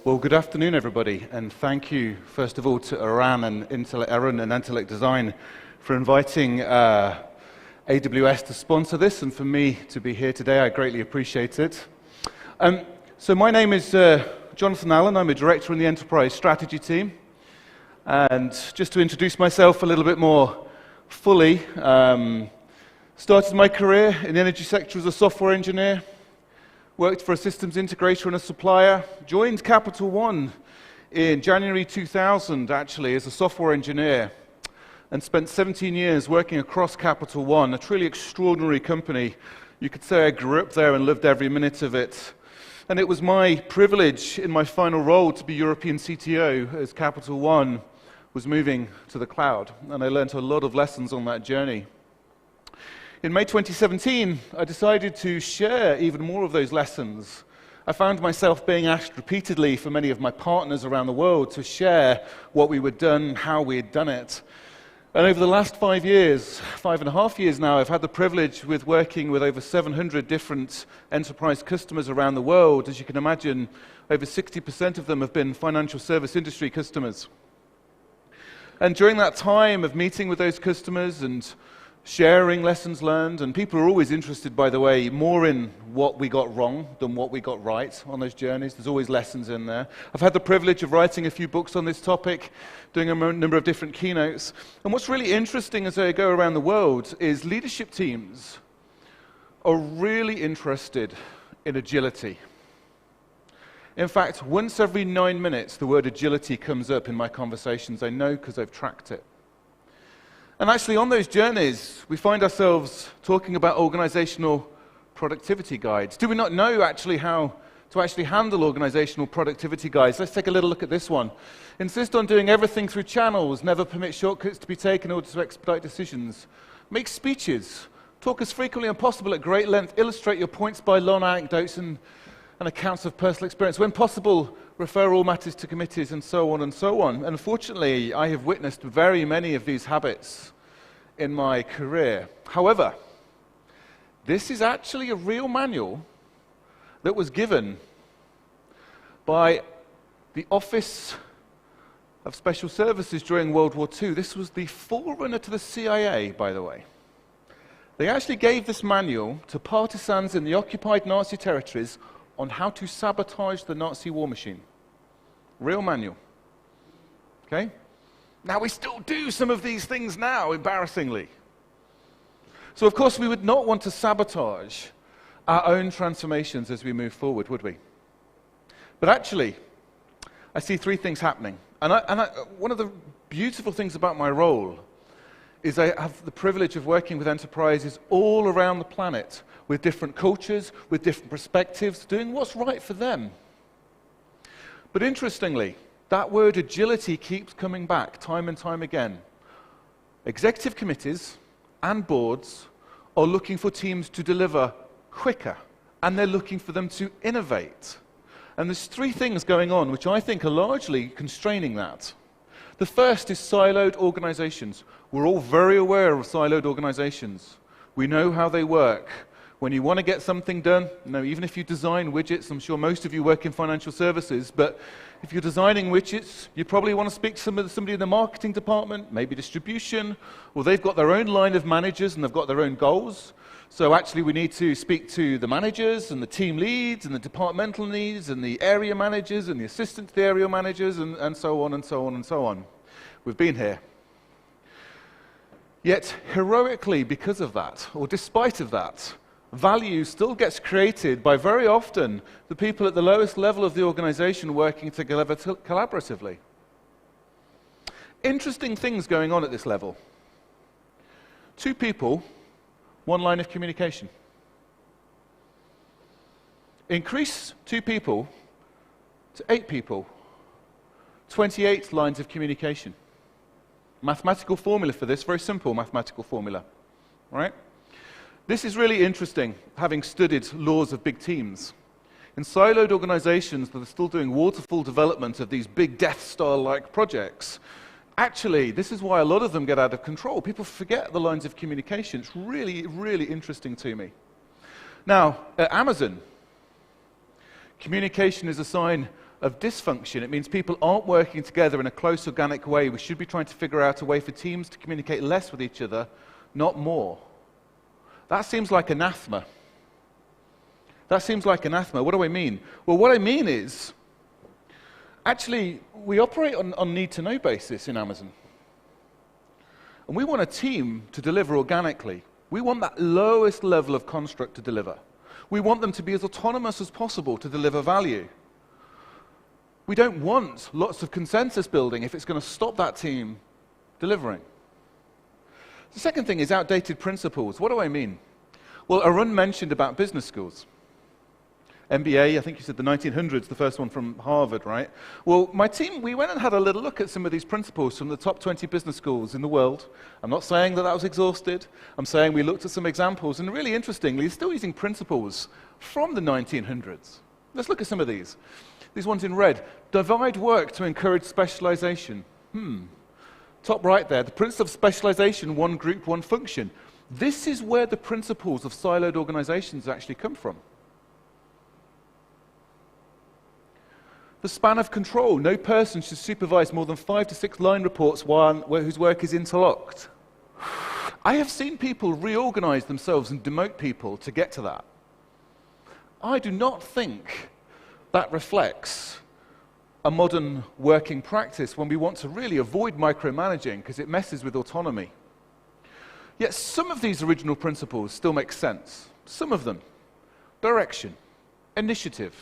Well, good afternoon, everybody, and thank you, first of all, to Aaron and Intellect Design for inviting AWS to sponsor this, and for me to be here today. I greatly appreciate it. So my name is Jonathan Allen. I'm a director in the Enterprise Strategy team. And just to introduce myself a little bit more fully, started my career in the energy sector as a software engineer, worked for a systems integrator and a supplier, joined Capital One in January 2000, actually, as a software engineer, and spent 17 years working across Capital One, a truly extraordinary company. You could say I grew up there and lived every minute of it. And it was my privilege in my final role to be European CTO as Capital One was moving to the cloud, and I learned a lot of lessons on that journey. In May 2017, I decided to share even more of those lessons. I found myself being asked repeatedly for many of my partners around the world to share what we had done, how we had done it. And over the last 5 years, 5.5 years now, I've had the privilege with working with over 700 different enterprise customers around the world. As you can imagine, over 60% of them have been financial service industry customers. And during that time of meeting with those customers and sharing lessons learned, and people are always interested, by the way, more in what we got wrong than what we got right on those journeys. There's always lessons in there. I've had the privilege of writing a few books on this topic, doing a number of different keynotes. And what's really interesting as I go around the world is leadership teams are really interested in agility. In fact, once every 9 minutes, the word agility comes up in my conversations. I know because I've tracked it. And actually, on those journeys, we find ourselves talking about organizational productivity guides. Do we not know actually how to actually handle organizational productivity guides? Let's take a little look at this one. Insist on doing everything through channels. Never permit shortcuts to be taken in order to expedite decisions. Make speeches. Talk as frequently as possible at great length. Illustrate your points by long anecdotes and accounts of personal experience. When possible, refer all matters to committees, and so on and so on. And unfortunately, I have witnessed very many of these habits in my career. However, this is actually a real manual that was given by the Office of Special Services during World War II. This was the forerunner to the CIA, by the way. They actually gave this manual to partisans in the occupied Nazi territories on how to sabotage the Nazi war machine. Real manual. Okay? Now, we still do some of these things now, embarrassingly. So, of course, we would not want to sabotage our own transformations as we move forward, would we? But actually, I see three things happening. And one of the beautiful things about my role is I have the privilege of working with enterprises all around the planet, with different cultures, with different perspectives, doing what's right for them. But interestingly, that word agility keeps coming back time and time again. Executive committees and boards are looking for teams to deliver quicker, and they're looking for them to innovate. And there's three things going on which I think are largely constraining that. The first is siloed organizations. We're all very aware of siloed organizations. We know how they work. When you want to get something done, even if you design widgets, I'm sure most of you work in financial services, but if you're designing widgets, you probably want to speak to somebody in the marketing department, maybe distribution, or they've got their own line of managers and they've got their own goals. So actually we need to speak to the managers and the team leads and the departmental leads and the area managers and the assistant to the area managers and so on and so on and so on. We've been here. Yet heroically, because of that, or despite of that, value still gets created by very often the people at the lowest level of the organization working together collaboratively. Interesting things going on at this level. 2 people, 1 line of communication. Increase 2 people to 8 people, 28 lines of communication. Mathematical formula for this, very simple mathematical formula, right? This is really interesting, having studied laws of big teams. In siloed organizations that are still doing waterfall development of these big Death Star-like projects, actually, this is why a lot of them get out of control. People forget the lines of communication. It's really, really interesting to me. Now, at Amazon, communication is a sign of dysfunction. It means people aren't working together in a close, organic way. We should be trying to figure out a way for teams to communicate less with each other, not more. That seems like anathema. That seems like anathema. What do I mean? Well, what I mean is, actually, we operate on need-to-know basis in Amazon. And we want a team to deliver organically. We want that lowest level of construct to deliver. We want them to be as autonomous as possible to deliver value. We don't want lots of consensus building if it's going to stop that team delivering. The second thing is outdated principles. What do I mean? Well, Arun mentioned about business schools. MBA, I think you said the 1900s, the first one from Harvard, right? Well, my team, we went and had a little look at some of these principles from the top 20 business schools in the world. I'm not saying that was exhausted. I'm saying we looked at some examples, and really interestingly, they're still using principles from the 1900s. Let's look at some of these. These ones in red. Divide work to encourage specialization. Top right there, the principle of specialization, one group, one function. This is where the principles of siloed organizations actually come from. The span of control. No person should supervise more than 5 to 6 line reports whose work is interlocked. I have seen people reorganize themselves and demote people to get to that. I do not think that reflects a modern working practice when we want to really avoid micromanaging because it messes with autonomy. Yet some of these original principles still make sense. Some of them. Direction, initiative,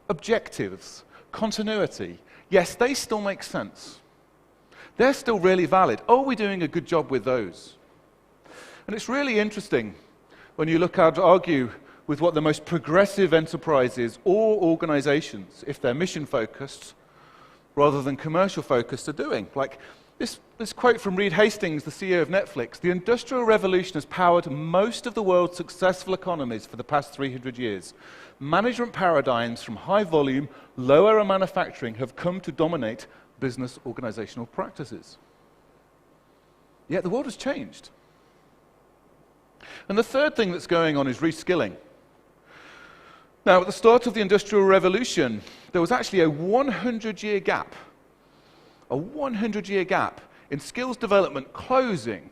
objectives, continuity. Yes, they still make sense. They're still really valid. Are we doing a good job with those? And it's really interesting when you look out to argue with what the most progressive enterprises or organizations, if they're mission-focused rather than commercial-focused, are doing. Like this quote from Reed Hastings, the CEO of Netflix: "The Industrial Revolution has powered most of the world's successful economies for the past 300 years. Management paradigms from high volume, low-error manufacturing have come to dominate business organizational practices." Yet the world has changed. And the third thing that's going on is reskilling. Now, at the start of the Industrial Revolution, there was actually a 100-year gap. A 100-year gap in skills development closing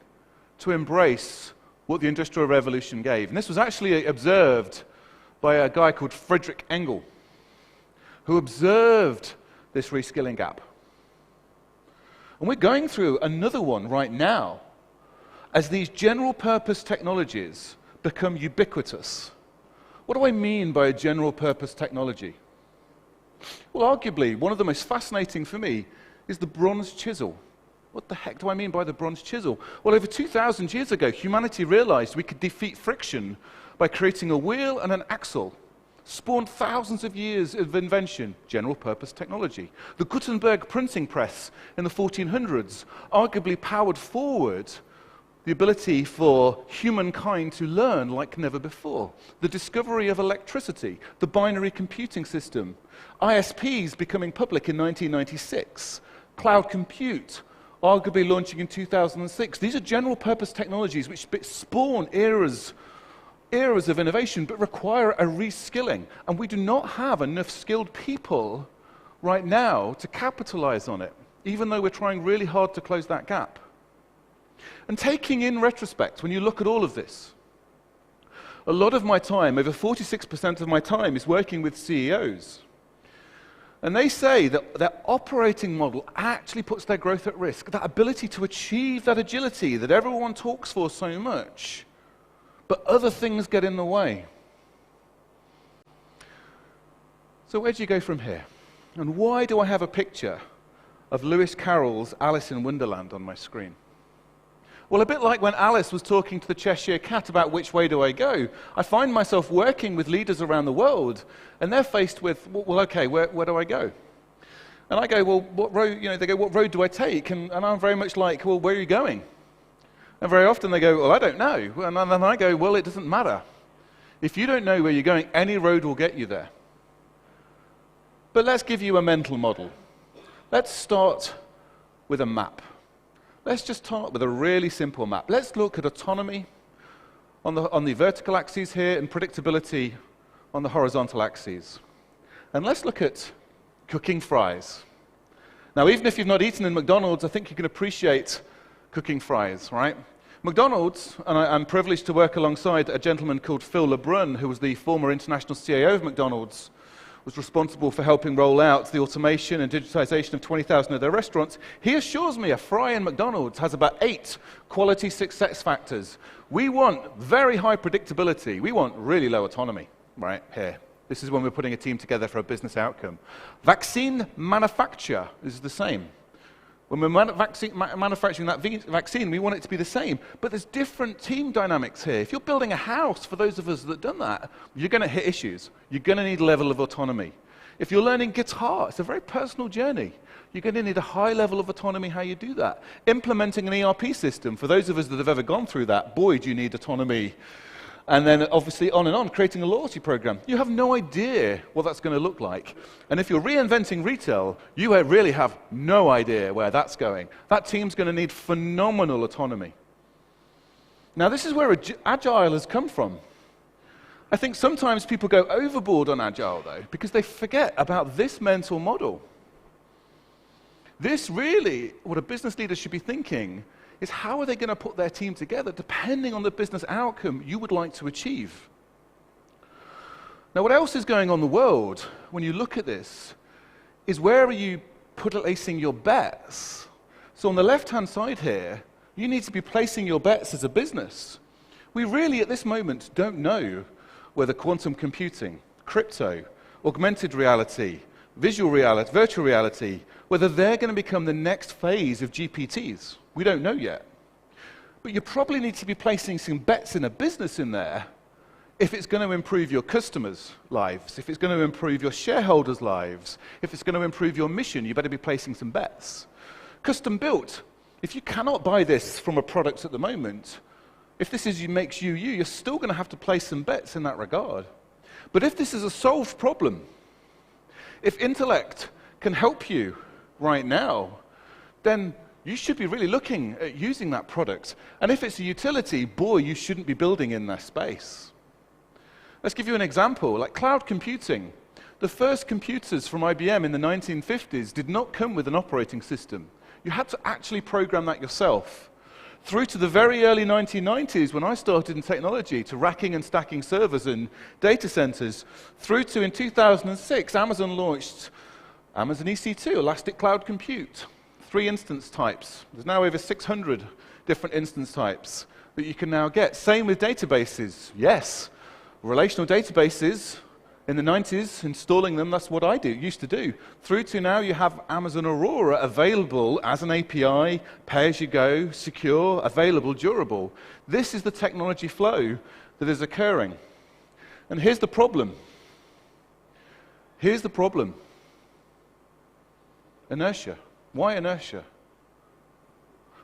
to embrace what the Industrial Revolution gave. And this was actually observed by a guy called Friedrich Engel, who observed this reskilling gap. And we're going through another one right now as these general-purpose technologies become ubiquitous. What do I mean by a general-purpose technology? Well, arguably, one of the most fascinating for me is the bronze chisel. What the heck do I mean by the bronze chisel? Well, over 2,000 years ago, humanity realized we could defeat friction by creating a wheel and an axle. Spawned thousands of years of invention, general-purpose technology. The Gutenberg printing press in the 1400s arguably powered forward the ability for humankind to learn like never before. The discovery of electricity, the binary computing system, ISPs becoming public in 1996, cloud compute, arguably launching in 2006. These are general-purpose technologies which spawn eras of innovation, but require a reskilling. And we do not have enough skilled people right now to capitalize on it, even though we're trying really hard to close that gap. And taking in retrospect, when you look at all of this, a lot of my time, over 46% of my time, is working with CEOs. And they say that their operating model actually puts their growth at risk, that ability to achieve that agility that everyone talks for so much, but other things get in the way. So where do you go from here? And why do I have a picture of Lewis Carroll's Alice in Wonderland on my screen? Well, a bit like when Alice was talking to the Cheshire Cat about which way do I go, I find myself working with leaders around the world, and they're faced with, well, okay, where do I go? And I go, well, what road, they go, what road do I take? And I'm very much like, well, where are you going? And very often they go, well, I don't know. And then I go, well, it doesn't matter. If you don't know where you're going, any road will get you there. But let's give you a mental model. Let's start with a map. Let's just start with a really simple map. Let's look at autonomy on the vertical axes here and predictability on the horizontal axes. And let's look at cooking fries. Now, even if you've not eaten in McDonald's, I think you can appreciate cooking fries, right? McDonald's, and I'm privileged to work alongside a gentleman called Phil LeBrun, who was the former international CAO of McDonald's, was responsible for helping roll out the automation and digitization of 20,000 of their restaurants. He assures me a fry in McDonald's has about 8 quality success factors. We want very high predictability. We want really low autonomy right here. This is when we're putting a team together for a business outcome. Vaccine manufacture is the same. When we're manufacturing that vaccine, we want it to be the same. But there's different team dynamics here. If you're building a house, for those of us that have done that, you're going to hit issues. You're going to need a level of autonomy. If you're learning guitar, it's a very personal journey. You're going to need a high level of autonomy how you do that. Implementing an ERP system, for those of us that have ever gone through that, boy, do you need autonomy. And then obviously on and on, creating a loyalty program. You have no idea what that's going to look like. And if you're reinventing retail, you really have no idea where that's going. That team's going to need phenomenal autonomy. Now this is where Agile has come from. I think sometimes people go overboard on Agile though, because they forget about this mental model. This really, what a business leader should be thinking, is how are they going to put their team together depending on the business outcome you would like to achieve. Now what else is going on in the world when you look at this is where are you placing your bets? So on the left-hand side here, you need to be placing your bets as a business. We really at this moment don't know whether quantum computing, crypto, augmented reality, virtual reality, whether they're going to become the next phase of GPTs. We don't know yet. But you probably need to be placing some bets in a business in there if it's going to improve your customers' lives, if it's going to improve your shareholders' lives, if it's going to improve your mission, you better be placing some bets. Custom built. If you cannot buy this from a product at the moment, if this makes you, you're still going to have to place some bets in that regard. But if this is a solved problem, if intellect can help you right now, then you should be really looking at using that product. And if it's a utility, boy, you shouldn't be building in that space. Let's give you an example, like cloud computing. The first computers from IBM in the 1950s did not come with an operating system. You had to actually program that yourself. Through to the very early 1990s, when I started in technology, to racking and stacking servers in data centers, through to in 2006, Amazon launched Amazon EC2, Elastic Cloud Compute. 3 instance types. There's now over 600 different instance types that you can now get. Same with databases. Yes, relational databases in the 90s, installing them, that's what I used to do. Through to now you have Amazon Aurora available as an API, pay-as-you-go, secure, available, durable. This is the technology flow that is occurring. And here's the problem. Here's the problem. Inertia. Why inertia?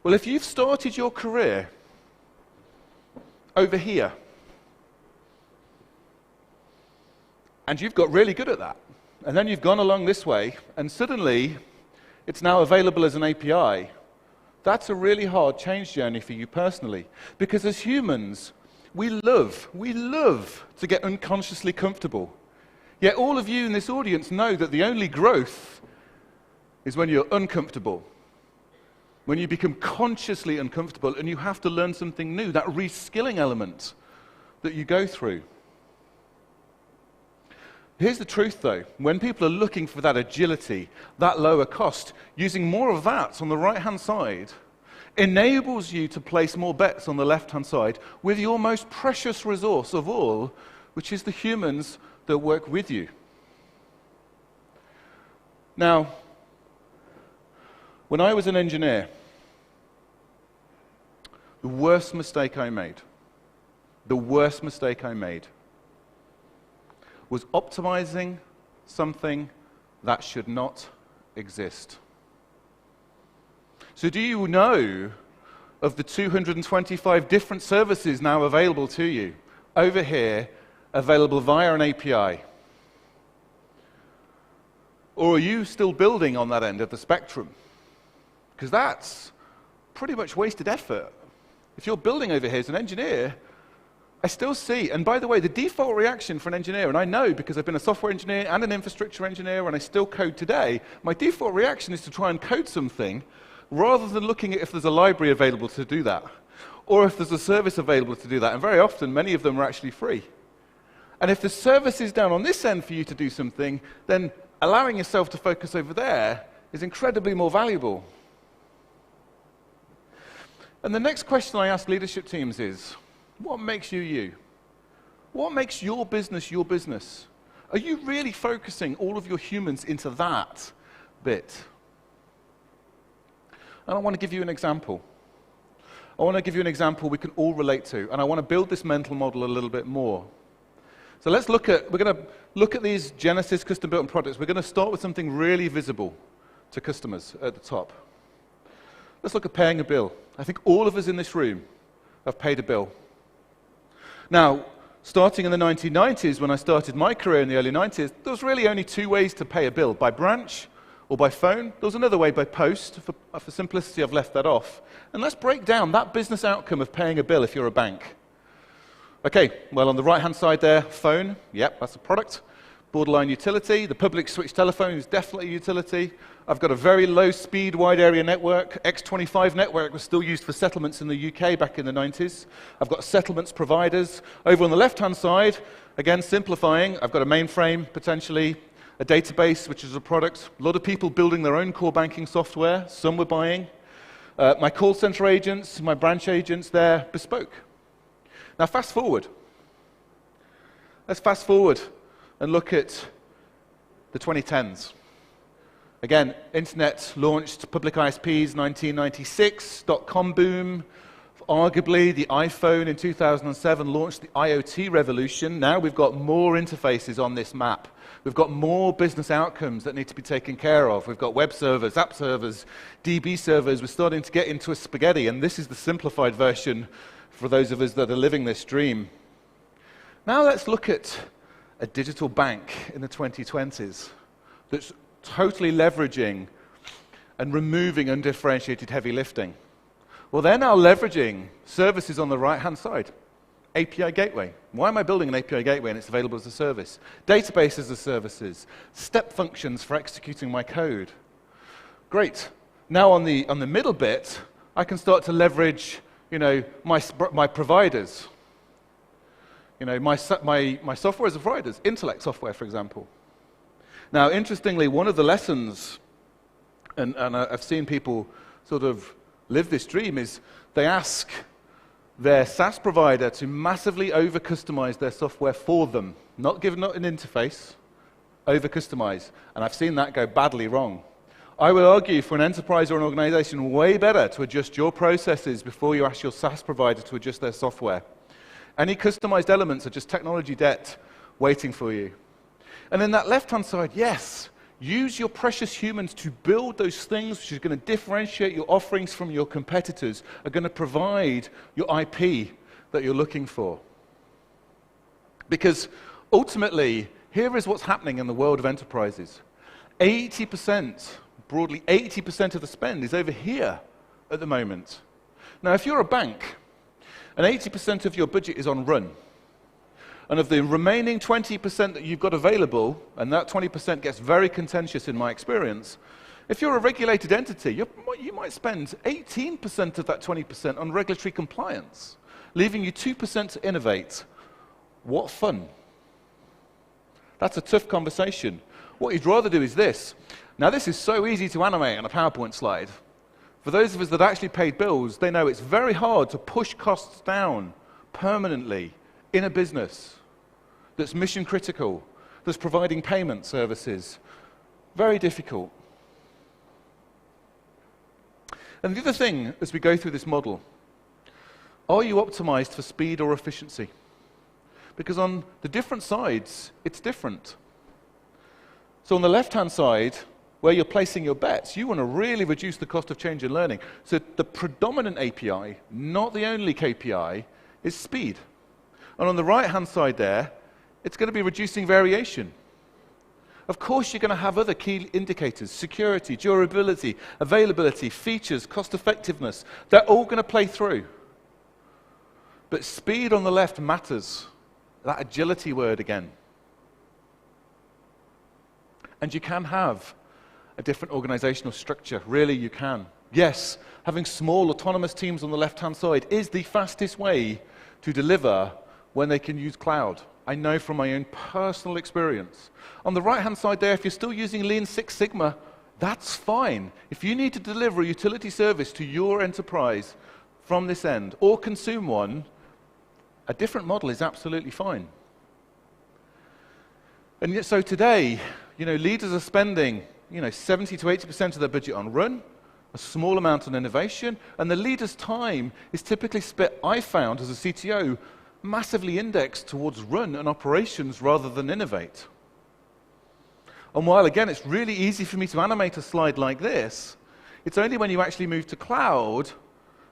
Well, if you've started your career over here, and you've got really good at that, and then you've gone along this way, and suddenly it's now available as an API, that's a really hard change journey for you personally. Because as humans, we love to get unconsciously comfortable. Yet all of you in this audience know that the only growth is when you're uncomfortable, when you become consciously uncomfortable and you have to learn something new, that reskilling element that you go through. Here's the truth though, when people are looking for that agility, that lower cost, using more of that on the right-hand side enables you to place more bets on the left-hand side with your most precious resource of all, which is the humans that work with you. Now, when I was an engineer, the worst mistake I made was optimizing something that should not exist. So do you know of the 225 different services now available to you, over here, available via an API? Or are you still building on that end of the spectrum? Because that's pretty much wasted effort. If you're building over here as an engineer, I still see, and by the way, the default reaction for an engineer, and I know because I've been a software engineer and an infrastructure engineer, and I still code today, my default reaction is to try and code something rather than looking at if there's a library available to do that, or if there's a service available to do that, and very often, many of them are actually free. And if the service is down on this end for you to do something, then allowing yourself to focus over there is incredibly more valuable. And the next question I ask leadership teams is, what makes you you? What makes your business your business? Are you really focusing all of your humans into that bit? And I want to give you an example. I want to give you an example we can all relate to, and I want to build this mental model a little bit more. So we're going to look at these Genesis custom-built products. We're going to start with something really visible to customers at the top. Let's look at paying a bill. I think all of us in this room have paid a bill. Now, starting in the 1990s, when I started my career in the early 90s, there was really only two ways to pay a bill, by branch or by phone. There was another way, by post. For simplicity, I've left that off. And let's break down that business outcome of paying a bill if you're a bank. Okay, well, on the right-hand side there, phone, yep, that's a product. Borderline utility. The public switch telephone is definitely a utility. I've got a very low-speed, wide-area network. X25 network was still used for settlements in the UK back in the 90s. I've got settlements providers. Over on the left-hand side, again, simplifying, I've got a mainframe, potentially, a database, which is a product. A lot of people building their own core banking software. Some were buying. My call center agents, my branch agents, they're bespoke. Now, fast forward. Let's fast forward and look at the 2010s. Again, internet launched, public ISPs, 1996, dot-com boom. Arguably, the iPhone in 2007 launched the IoT revolution. Now we've got more interfaces on this map. We've got more business outcomes that need to be taken care of. We've got web servers, app servers, DB servers. We're starting to get into a spaghetti, and this is the simplified version for those of us that are living this dream. Now let's look at a digital bank in the 2020s that's totally leveraging and removing undifferentiated heavy lifting. Well, they're now leveraging services on the right-hand side. API gateway. Why am I building an API gateway and it's available as a service? Databases as services. Step functions for executing my code. Great. Now on the middle bit, I can start to leverage, my providers. My software as a providers. Intellect software, for example. Now, interestingly, one of the lessons, and I've seen people sort of live this dream, is they ask their SaaS provider to massively over-customize their software for them. Not an interface, over-customize. And I've seen that go badly wrong. I would argue for an enterprise or an organization, way better to adjust your processes before you ask your SaaS provider to adjust their software. Any customized elements are just technology debt waiting for you. And then that left-hand side, yes, use your precious humans to build those things which are going to differentiate your offerings from your competitors, are going to provide your IP that you're looking for. Because ultimately, here is what's happening in the world of enterprises. 80%, broadly 80% of the spend is over here at the moment. Now, if you're a bank, and 80% of your budget is on run, and of the remaining 20% that you've got available, and that 20% gets very contentious in my experience, if you're a regulated entity, you might spend 18% of that 20% on regulatory compliance, leaving you 2% to innovate. What fun. That's a tough conversation. What you'd rather do is this. Now, this is so easy to animate on a PowerPoint slide. For those of us that actually paid bills, they know it's very hard to push costs down permanently in a business that's mission critical, that's providing payment services. Very difficult. And the other thing, as we go through this model, are you optimized for speed or efficiency? Because on the different sides, it's different. So on the left-hand side, where you're placing your bets, you want to really reduce the cost of change and learning. So the predominant API, not the only KPI, is speed. And on the right-hand side there, it's going to be reducing variation. Of course, you're going to have other key indicators: security, durability, availability, features, cost effectiveness. They're all going to play through. But speed on the left matters. That agility word again. And you can have a different organizational structure. Really, you can. Yes, having small autonomous teams on the left-hand side is the fastest way to deliver when they can use cloud. I know from my own personal experience. On the right-hand side there, if you're still using Lean Six Sigma, that's fine. If you need to deliver a utility service to your enterprise from this end, or consume one, a different model is absolutely fine. And yet, so today, leaders are spending 70 to 80% of their budget on run, a small amount on innovation, and the leader's time is typically spent, I found as a CTO, massively indexed towards run and operations rather than innovate. And while, again, it's really easy for me to animate a slide like this, it's only when you actually move to cloud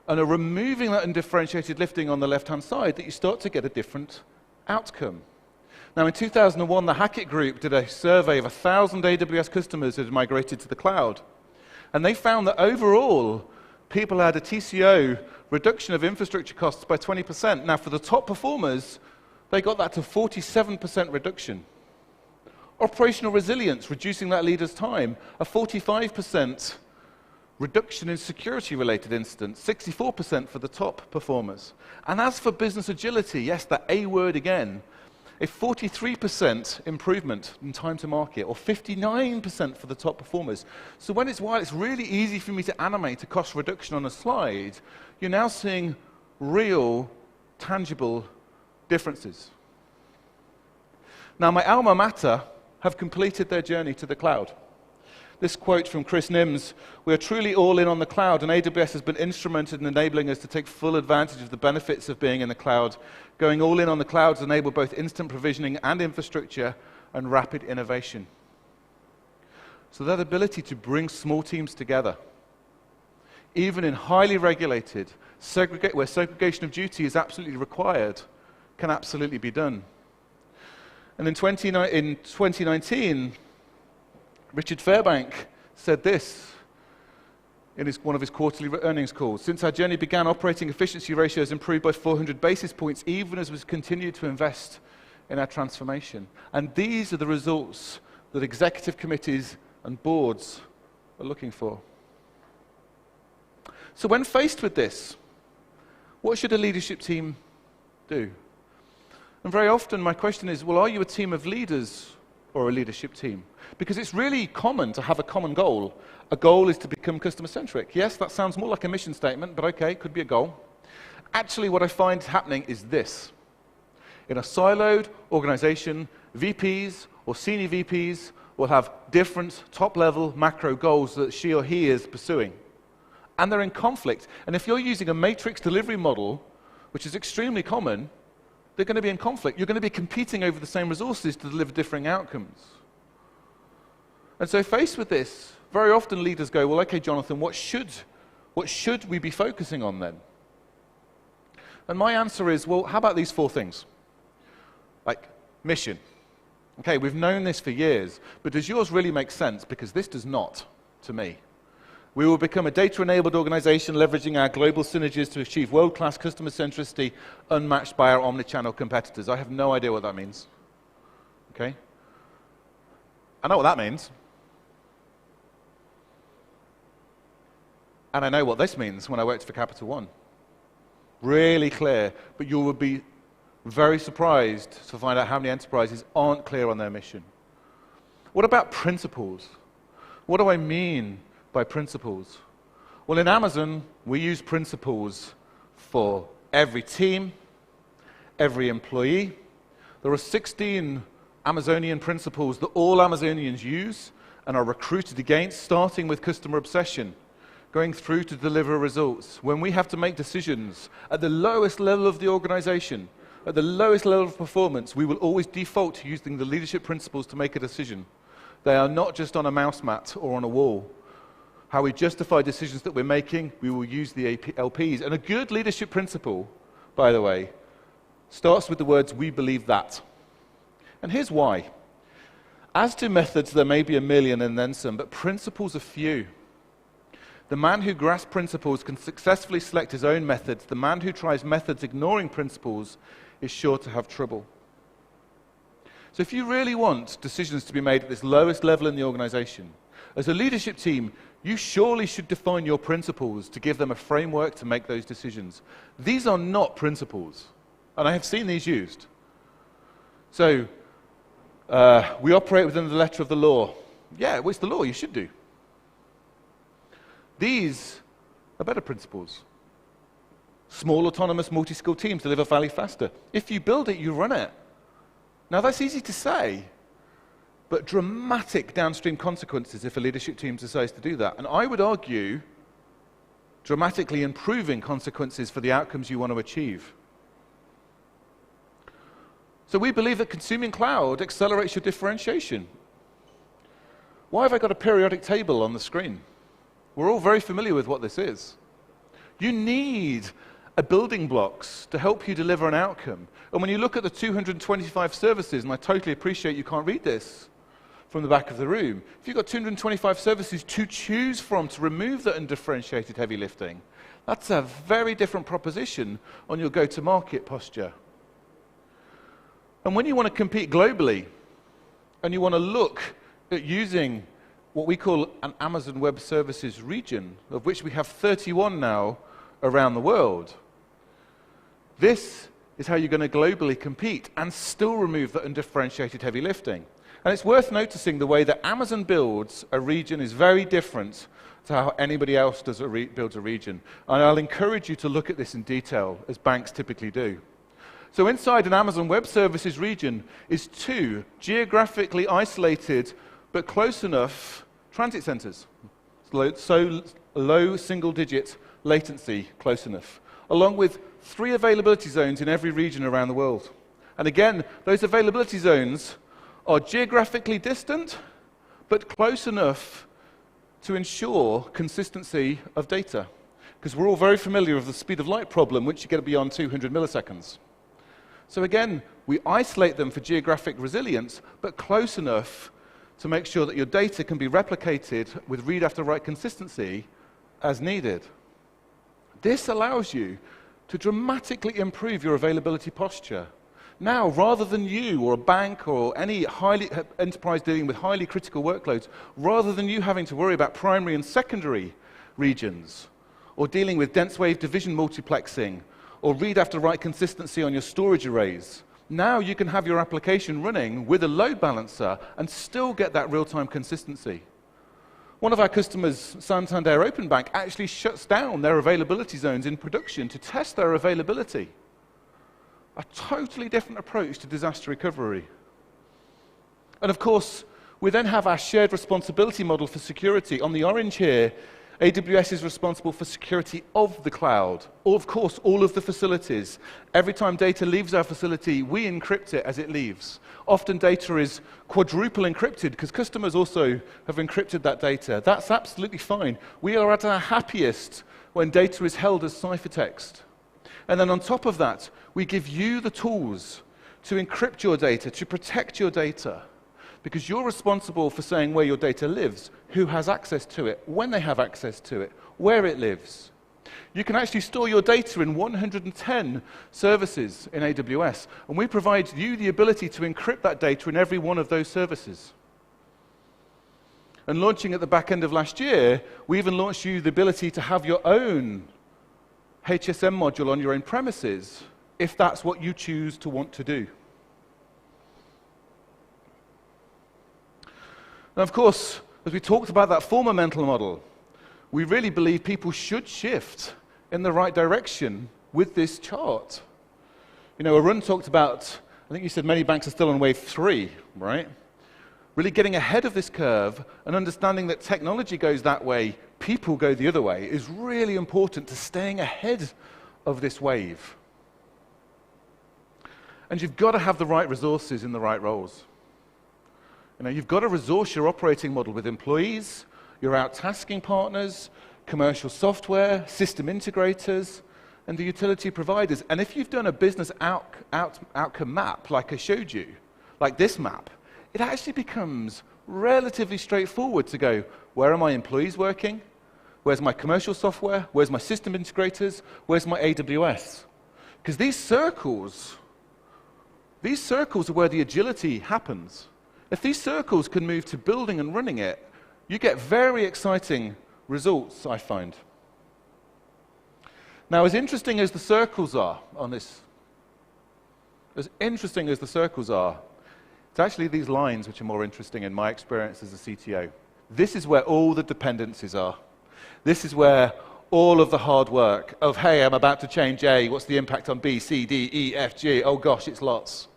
and are removing that undifferentiated lifting on the left-hand side that you start to get a different outcome. Now, in 2001, the Hackett Group did a survey of 1,000 AWS customers who had migrated to the cloud. And they found that overall, people had a TCO reduction of infrastructure costs by 20%. Now, for the top performers, they got that to 47% reduction. Operational resilience, reducing that leader's time, a 45% reduction in security-related incidents, 64% for the top performers. And as for business agility, yes, that A word again, a 43% improvement in time to market, or 59% for the top performers. So while it's really easy for me to animate a cost reduction on a slide, you're now seeing real, tangible differences. Now, my alma mater have completed their journey to the cloud. This quote from Chris Nims, "We are truly all in on the cloud, and AWS has been instrumental in enabling us to take full advantage of the benefits of being in the cloud. Going all in on the cloud has enabled both instant provisioning and infrastructure and rapid innovation." So that ability to bring small teams together, even in highly regulated, where segregation of duty is absolutely required, can absolutely be done. And in 2019, Richard Fairbank said this in one of his quarterly earnings calls: "Since our journey began, operating efficiency ratios improved by 400 basis points, even as we continued to invest in our transformation." And these are the results that executive committees and boards are looking for. So when faced with this, what should a leadership team do? And very often my question is, well, are you a team of leaders or a leadership team? Because it's really common to have a common goal. A goal is to become customer-centric. Yes, that sounds more like a mission statement, but okay, it could be a goal. Actually, what I find happening is this. In a siloed organization, VPs or senior VPs will have different top-level macro goals that she or he is pursuing. And they're in conflict. And if you're using a matrix delivery model, which is extremely common, they're going to be in conflict. You're going to be competing over the same resources to deliver differing outcomes. And so faced with this, very often leaders go, well, okay, Jonathan, what should we be focusing on then? And my answer is, well, how about these 4 things? Like mission. Okay, we've known this for years, but does yours really make sense? Because this does not, to me. We will become a data-enabled organization leveraging our global synergies to achieve world-class customer centricity unmatched by our omnichannel competitors. I have no idea what that means. Okay? I know what that means. And I know what this means when I worked for Capital One. Really clear, but you will be very surprised to find out how many enterprises aren't clear on their mission. What about principles? What do I mean by principles? Well, in Amazon, we use principles for every team, every employee. There are 16 Amazonian principles that all Amazonians use and are recruited against, starting with customer obsession, going through to deliver results. When we have to make decisions at the lowest level of the organization, at the lowest level of performance, we will always default to using the leadership principles to make a decision. They are not just on a mouse mat or on a wall. How we justify decisions that we're making, we will use the LPs. And a good leadership principle, by the way, starts with the words, "we believe that." And here's why. As to methods, there may be a million and then some, but principles are few. The man who grasps principles can successfully select his own methods. The man who tries methods ignoring principles is sure to have trouble. So if you really want decisions to be made at this lowest level in the organization, as a leadership team, you surely should define your principles to give them a framework to make those decisions. These are not principles, and I have seen these used. So, we operate within the letter of the law. Yeah, well, it's the law, you should do. These are better principles. Small, autonomous, multi-skilled teams deliver value faster. If you build it, you run it. Now, that's easy to say, but dramatic downstream consequences if a leadership team decides to do that. And I would argue, dramatically improving consequences for the outcomes you want to achieve. So we believe that consuming cloud accelerates your differentiation. Why have I got a periodic table on the screen? We're all very familiar with what this is. You need a building blocks to help you deliver an outcome. And when you look at the 225 services, and I totally appreciate you can't read this from the back of the room, if you've got 225 services to choose from to remove that undifferentiated heavy lifting, that's a very different proposition on your go-to-market posture. And when you want to compete globally, and you want to look at using what we call an Amazon Web Services region, of which we have 31 now around the world, this is how you're going to globally compete and still remove the undifferentiated heavy lifting. And it's worth noticing the way that Amazon builds a region is very different to how anybody else builds a region. And I'll encourage you to look at this in detail, as banks typically do. So inside an Amazon Web Services region is 2 geographically isolated but close enough transit centers. So low single-digit latency, close enough, along with 3 availability zones in every region around the world. And again, those availability zones are geographically distant but close enough to ensure consistency of data. Because we're all very familiar with the speed of light problem once you get beyond 200 milliseconds. So again, we isolate them for geographic resilience, but close enough to make sure that your data can be replicated with read after write consistency as needed. This allows you to dramatically improve your availability posture. Now, rather than you or a bank or any enterprise dealing with highly critical workloads, rather than you having to worry about primary and secondary regions, or dealing with dense wave division multiplexing, or read after write consistency on your storage arrays, now you can have your application running with a load balancer and still get that real-time consistency. One of our customers, Santander Open Bank, actually shuts down their availability zones in production to test their availability. A totally different approach to disaster recovery. And of course, we then have our shared responsibility model for security. On the orange here, AWS is responsible for security of the cloud. Of course, all of the facilities. Every time data leaves our facility, we encrypt it as it leaves. Often data is quadruple encrypted because customers also have encrypted that data. That's absolutely fine. We are at our happiest when data is held as ciphertext. And then on top of that, we give you the tools to encrypt your data, to protect your data. Because you're responsible for saying where your data lives, who has access to it, when they have access to it, where it lives. You can actually store your data in 110 services in AWS, and we provide you the ability to encrypt that data in every one of those services. And launching at the back end of last year, we even launched you the ability to have your own HSM module on your own premises, if that's what you choose to want to do. And of course, as we talked about that former mental model, we really believe people should shift in the right direction with this chart. You know, Arun talked about, I think you said many banks are still on wave 3, right? Really getting ahead of this curve and understanding that technology goes that way, people go the other way, is really important to staying ahead of this wave. And you've got to have the right resources in the right roles. You know, you've got to resource your operating model with employees, your out-tasking partners, commercial software, system integrators, and the utility providers. And if you've done a business outcome map, like I showed you, like this map, it actually becomes relatively straightforward to go, where are my employees working? Where's my commercial software? Where's my system integrators? Where's my AWS? Because these circles are where the agility happens. If these circles can move to building and running it, you get very exciting results, I find. Now, as interesting as the circles are on this, it's actually these lines which are more interesting in my experience as a CTO. This is where all the dependencies are. This is where all of the hard work of, hey, I'm about to change A, what's the impact on B, C, D, E, F, G? Oh gosh, it's lots.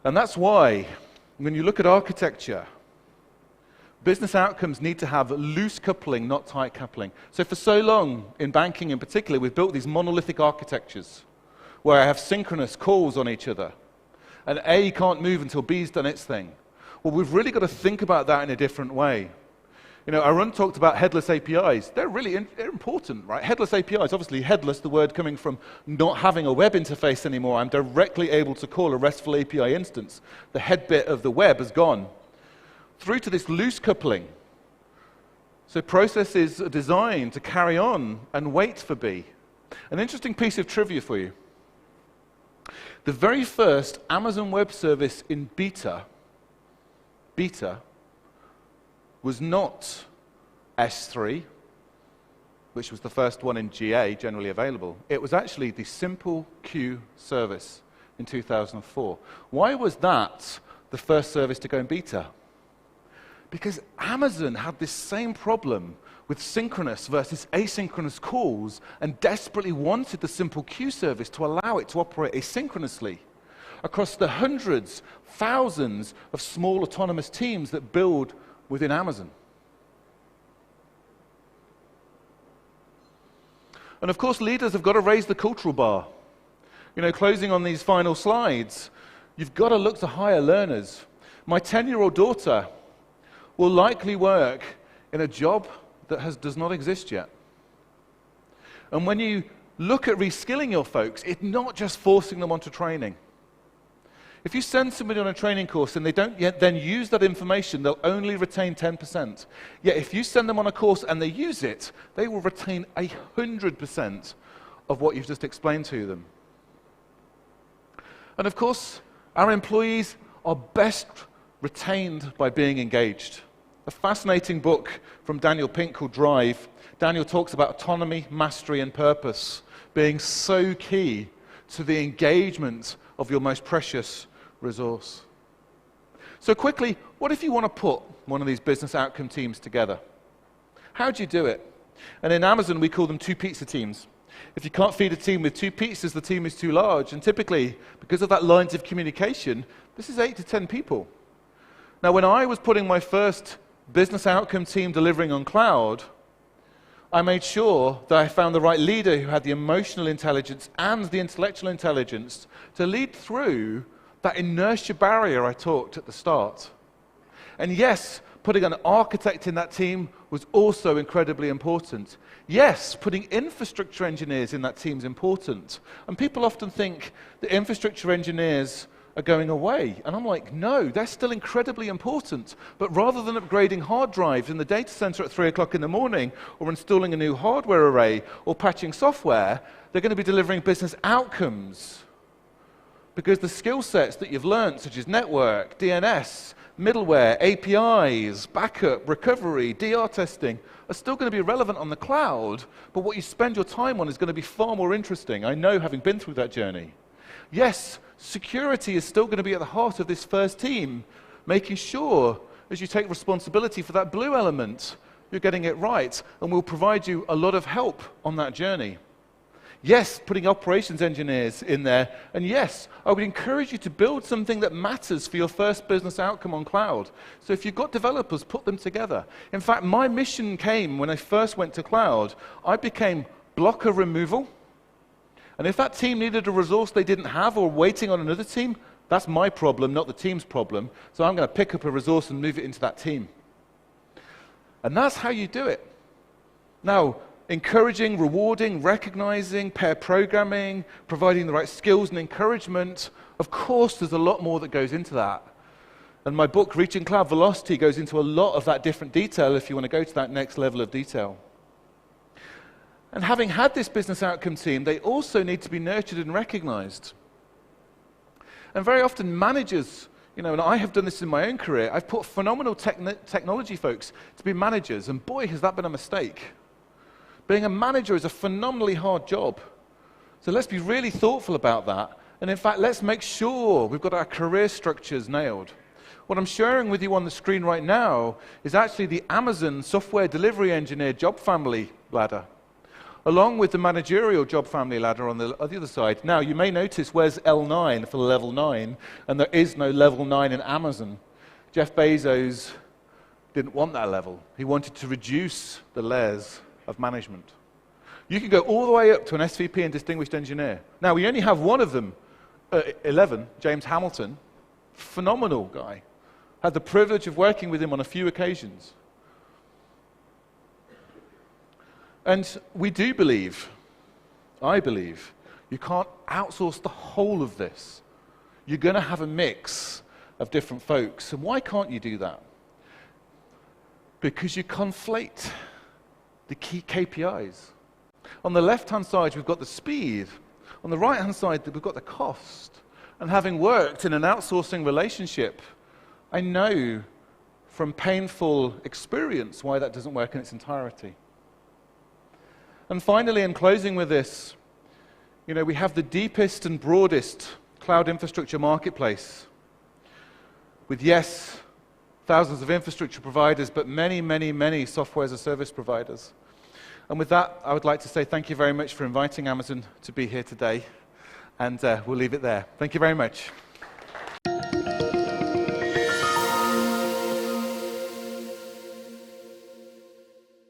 And that's why, when you look at architecture, business outcomes need to have loose coupling, not tight coupling. So for so long, in banking in particular, we've built these monolithic architectures where I have synchronous calls on each other. And A can't move until B's done its thing. Well, we've really got to think about that in a different way. You know, Arun talked about headless APIs. They're really they're important, right? Headless APIs, obviously headless, the word coming from not having a web interface anymore. I'm directly able to call a RESTful API instance. The head bit of the web has gone. Through to this loose coupling. So processes are designed to carry on and wait for B. An interesting piece of trivia for you. The very first Amazon Web Service in beta was not S3, which was the first one in GA, generally available. It was actually the simple queue service in 2004. Why was that the first service to go in beta? Because Amazon had this same problem with synchronous versus asynchronous calls and desperately wanted the simple queue service to allow it to operate asynchronously across the hundreds, thousands of small autonomous teams that build within Amazon. And of course, leaders have got to raise the cultural bar. You know, closing on these final slides, you've got to look to hire learners. My 10-year-old daughter will likely work in a job that does not exist yet. And when you look at reskilling your folks, it's not just forcing them onto training. If you send somebody on a training course and they don't yet then use that information, they'll only retain 10%. Yet if you send them on a course and they use it, they will retain 100% of what you've just explained to them. And of course, our employees are best retained by being engaged. A fascinating book from Daniel Pink called Drive. Daniel talks about autonomy, mastery, and purpose being so key to the engagement of your most precious resource. So quickly, what if you want to put one of these business outcome teams together? How do you do it? And in Amazon, we call them 2 pizza teams. If you can't feed a team with 2 pizzas, the team is too large. And typically, because of that lines of communication, this is 8 to 10 people. Now, when I was putting my first business outcome team delivering on cloud, I made sure that I found the right leader who had the emotional intelligence and the intellectual intelligence to lead through that inertia barrier I talked at the start. And yes, putting an architect in that team was also incredibly important. Yes, putting infrastructure engineers in that team is important. And people often think that infrastructure engineers are going away. And I'm like, no, they're still incredibly important. But rather than upgrading hard drives in the data center at 3 o'clock in the morning, or installing a new hardware array, or patching software, they're going to be delivering business outcomes. Because the skill sets that you've learned, such as network, DNS, middleware, APIs, backup, recovery, DR testing, are still going to be relevant on the cloud, but what you spend your time on is going to be far more interesting. I know, having been through that journey. Yes, security is still going to be at the heart of this first team, making sure, as you take responsibility for that blue element, you're getting it right, and we'll provide you a lot of help on that journey. Yes, putting operations engineers in there, and yes, I would encourage you to build something that matters for your first business outcome on cloud. So if you've got developers, put them together. In fact, my mission came when I first went to cloud. I became blocker removal. And if that team needed a resource they didn't have or waiting on another team, that's my problem, not the team's problem. So I'm going to pick up a resource and move it into that team. And that's how you do it. Now, encouraging, rewarding, recognizing, pair programming, providing the right skills and encouragement, of course there's a lot more that goes into that. And my book, Reaching Cloud Velocity, goes into a lot of that different detail if you want to go to that next level of detail. And having had this business outcome team, they also need to be nurtured and recognized. And very often managers, and I have done this in my own career, I've put phenomenal technology folks to be managers, and boy, has that been a mistake. Being a manager is a phenomenally hard job. So let's be really thoughtful about that. And in fact, let's make sure we've got our career structures nailed. What I'm sharing with you on the screen right now is actually the Amazon software delivery engineer job family ladder, along with the managerial job family ladder on the other side. Now, you may notice where's L9 for level 9, and there is no level 9 in Amazon. Jeff Bezos didn't want that level. He wanted to reduce the layers of management. You can go all the way up to an SVP and distinguished engineer. Now, we only have one of them, 11, James Hamilton, phenomenal guy. Had the privilege of working with him on a few occasions. And we do believe, I believe, you can't outsource the whole of this. You're going to have a mix of different folks. And why can't you do that? Because you conflate the key KPIs. On the left-hand side, we've got the speed. On the right-hand side, we've got the cost. And having worked in an outsourcing relationship, I know from painful experience why that doesn't work in its entirety. And finally, in closing with this, we have the deepest and broadest cloud infrastructure marketplace with, yes, thousands of infrastructure providers, but many, many, many software as a service providers. And with that, I would like to say thank you very much for inviting Amazon to be here today, and we'll leave it there. Thank you very much.